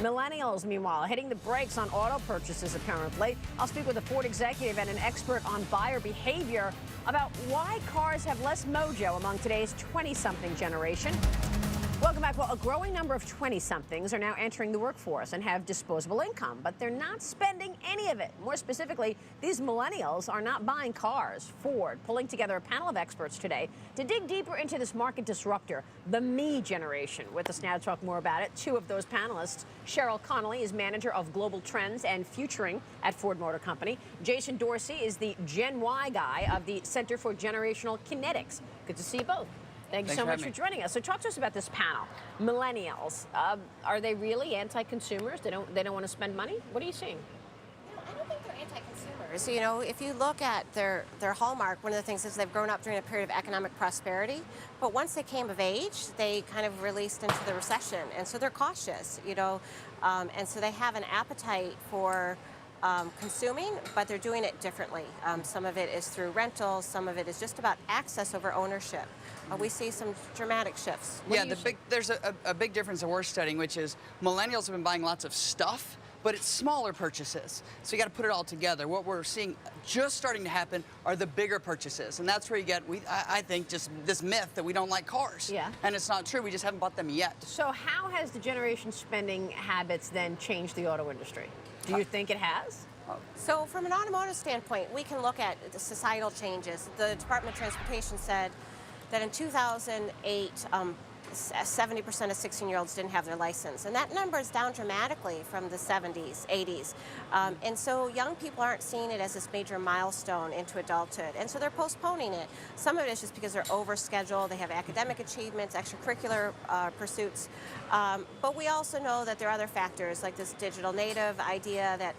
Millennials, meanwhile, hitting the brakes on auto purchases, apparently. I'll speak with a Ford executive and an expert on buyer behavior about why cars have less mojo among today's 20-something generation. Welcome back. Well, a growing number of 20-somethings are now entering the workforce and have disposable income, but they're not spending any of it. More specifically, these millennials are not buying cars. Ford pulling together a panel of experts today to dig deeper into this market disruptor, the me generation. With us now to talk more about it, two of those panelists. Cheryl Connolly is manager of global trends and futuring at Ford Motor Company. Jason Dorsey is the Gen Y guy of the Center for Generational Kinetics. Good to see you both. Thank you so much for joining us. So talk to us about this panel. Millennials, are they really anti-consumers? They don't want to spend money? What are you seeing? I don't think they're anti-consumers. You know, if you look at their hallmark, one of the things is they've grown up during a period of economic prosperity. But once they came of age, they kind of released into the recession. And so they're cautious, you know. And so they have an appetite for consuming, but they're doing it differently. Some of it is through rentals, some of it is just about access over ownership. We see some dramatic shifts. There's a big difference that we're studying, which is millennials have been buying lots of stuff, but it's smaller purchases. So you got to put it all together. What we're seeing just starting to happen are the bigger purchases, and that's where you get, I think, just this myth that we don't like cars. Yeah. And it's not true. We just haven't bought them yet. So how has the generation spending habits then changed the auto industry? Do you think it has? So from an automotive standpoint, we can look at the societal changes. The Department of Transportation said that in 2008, 70% of 16-year-olds didn't have their license. And that number is down dramatically from the 70s, 80s. And so young people aren't seeing it as this major milestone into adulthood. And so they're postponing it. Some of it is just because they're overscheduled. They have academic achievements, extracurricular pursuits. But we also know that there are other factors, like this digital native idea that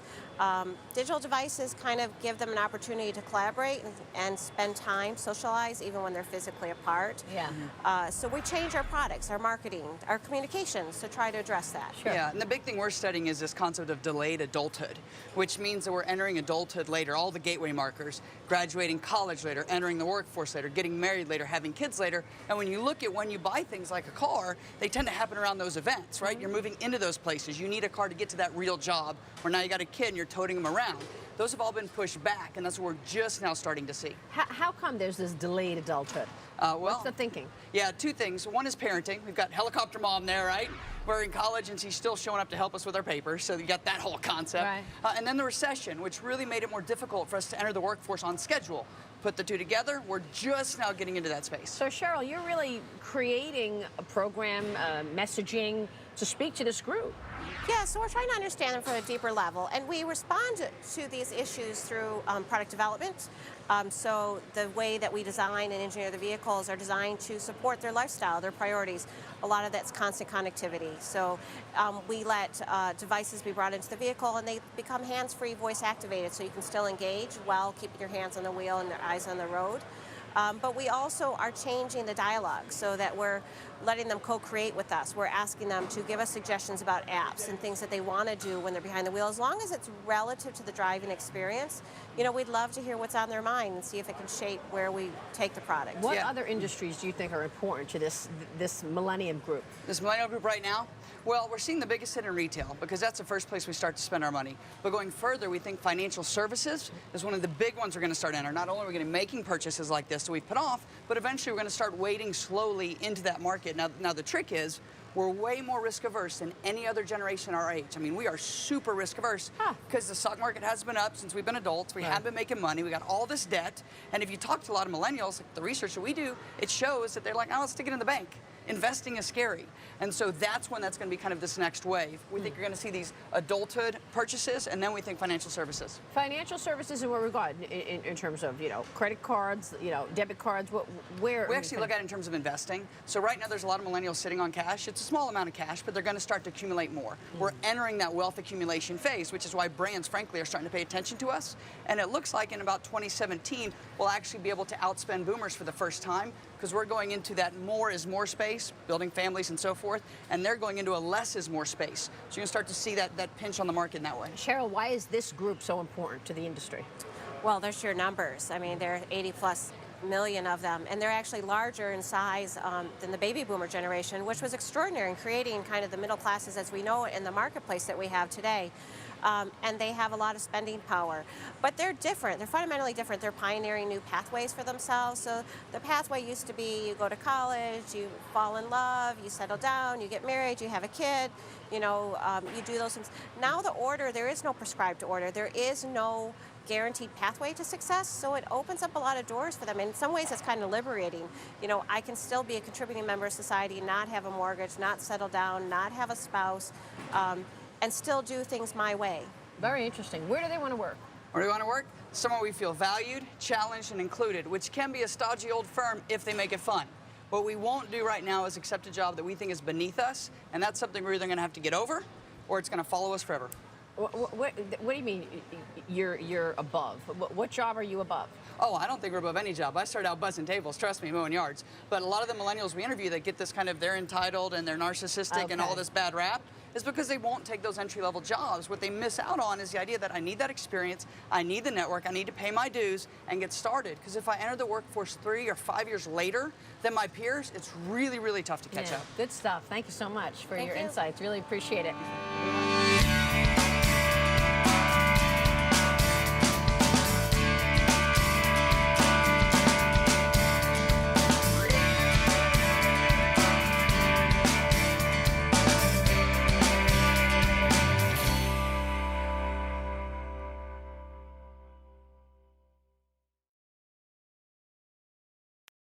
digital devices kind of give them an opportunity to collaborate and spend time, socialize, even when they're physically apart. Yeah. So we change our products, our marketing, our communications to try to address that. Sure. Yeah, and the big thing we're studying is this concept of delayed adulthood, which means that we're entering adulthood later, all the gateway markers, graduating college later, entering the workforce later, getting married later, having kids later. And when you look at when you buy things like a car, they tend to happen around those events, right? You're moving into those places. You need a car to get to that real job, where now you got a kid and you're toting them around. Those have all been pushed back, and that's what we're just now starting to see. How come there's this delayed adulthood? What's the thinking? Yeah, two things. One is parenting. We've got helicopter mom there, right? We're in college, and she's still showing up to help us with our papers, so you got that whole concept. Right. And then the recession, which really made it more difficult for us to enter the workforce on schedule. Put the two together, we're just now getting into that space. So Cheryl, you're really creating a program, messaging to speak to this group. Yeah, so we're trying to understand them from a deeper level, and we respond to these issues through product development. So the way that we design and engineer the vehicles are designed to support their lifestyle, their priorities. A lot of that's constant connectivity. So we let devices be brought into the vehicle, and they become hands-free, voice-activated, so you can still engage while keeping your hands on the wheel and your eyes on the road. But we also are changing the dialogue so that we're letting them co-create with us. We're asking them to give us suggestions about apps and things that they want to do when they're behind the wheel. As long as it's relative to the driving experience, you know, we'd love to hear what's on their mind and see if it can shape where we take the product. What other industries do you think are important to this millennium group? This millennial group right now? Well, we're seeing the biggest hit in retail because that's the first place we start to spend our money. But going further, we think financial services is one of the big ones we're going to start entering. Not only are we going to be making purchases like this that we put off, but eventually we're going to start wading slowly into that market. Now the trick is, we're way more risk averse than any other generation our age. I mean, we are super risk averse because the stock market has been up since we've been adults. We haven't been making money. We got all this debt. And if you talk to a lot of millennials, like the research that we do, it shows that they're like, oh, let's stick it in the bank. Investing is scary. And so that's when that's going to be kind of this next wave. We think you're going to see these adulthood purchases, and then we think financial services. Financial services in what regard? In terms of, you know, credit cards, you know, debit cards, where? We actually look at it in terms of investing. So right now there's a lot of millennials sitting on cash. It's a small amount of cash, but they're going to start to accumulate more. We're entering that wealth accumulation phase, which is why brands, frankly, are starting to pay attention to us. And it looks like in about 2017, we'll actually be able to outspend boomers for the first time, because we're going into that more is more space, building families and so forth, and they're going into a less is more space. So you're going to start to see that pinch on the market in that way. Cheryl, why is this group so important to the industry? Well, there's your numbers. I mean, they're 80+ million of them, and they're actually larger in size than the baby boomer generation, which was extraordinary in creating kind of the middle classes as we know it in the marketplace that we have today. And they have a lot of spending power. But they're different. They're fundamentally different. They're pioneering new pathways for themselves. So the pathway used to be you go to college, you fall in love, you settle down, you get married, you have a kid, you know, you do those things. Now the order, there is no prescribed order. There is no guaranteed pathway to success, so it opens up a lot of doors for them. In some ways, it's kind of liberating. You know, I can still be a contributing member of society, not have a mortgage, not settle down, not have a spouse, and still do things my way. Very interesting. Where do they want to work? Where do we want to work? Somewhere we feel valued, challenged, and included, which can be a stodgy old firm if they make it fun. What we won't do right now is accept a job that we think is beneath us, and that's something we're either going to have to get over, or it's going to follow us forever. What do you mean you're above? What job are you above? Oh, I don't think we're above any job. I started out buzzing tables, trust me, mowing yards. But a lot of the millennials we interview that get this kind of they're entitled and they're narcissistic and all this bad rap is because they won't take those entry-level jobs. What they miss out on is the idea that I need that experience, I need the network, I need to pay my dues and get started. Because if I enter the workforce 3 or 5 years later than my peers, it's really, really tough to catch up. Good stuff. Thank you so much for your insights. Really appreciate it.